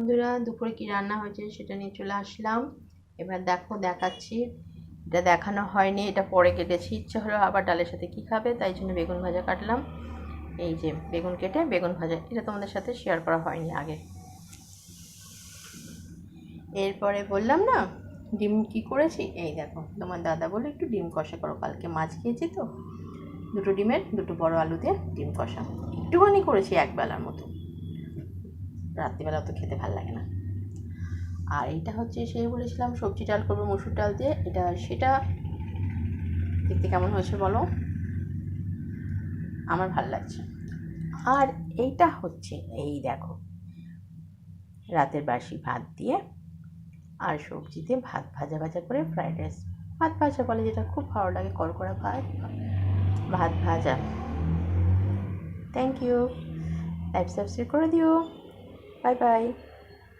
বন্ধুরা, দুপুরে কি রান্না হয়েছে সেটা নিয়ে চলে আসলাম। এবার দেখো দেখাচ্ছি। এটা দেখানো হয়নি, এটা পরে কেটেছি। ইচ্ছে হলো আবার ডালের সাথে কি খাবে, তাই জন্য বেগুন ভাজা কাটলাম। এই যে বেগুন কেটে বেগুন ভাজা, এটা তোমাদের সাথে শেয়ার করা হয়নি আগে। এরপরে বললাম না ডিম কি করেছি, এই দেখো তোমার দাদা বলে একটু ডিম কষা করো, কালকে মাছ খেয়েছি তো। দুটো ডিমের দুটো বড় আলু দিয়ে ডিম কষা একটুখানি করেছি, একবেলার মতো। রাত্রিবেলা তো খেতে ভালো লাগে না। আর এইটা হচ্ছে সেই বলেছিলাম সবজি ডাল করবো মসুর ডাল দিয়ে, এটা সেটা দেখতে কেমন হয়েছে বলো, আমার ভাল লাগছে। আর এইটা হচ্ছে এই দেখো রাতের বাসি ভাত দিয়ে আর সবজি দিয়ে ভাত ভাজা ভাজা করে ফ্রাইড রাইস। ভাত ভাজা বলে যেটা, খুব ভালো লাগে কড়কড়া ভাত, ভাত ভাজা। থ্যাংক ইউ, লাইক সাবস্ক্রাইব করে দিও। Bye bye.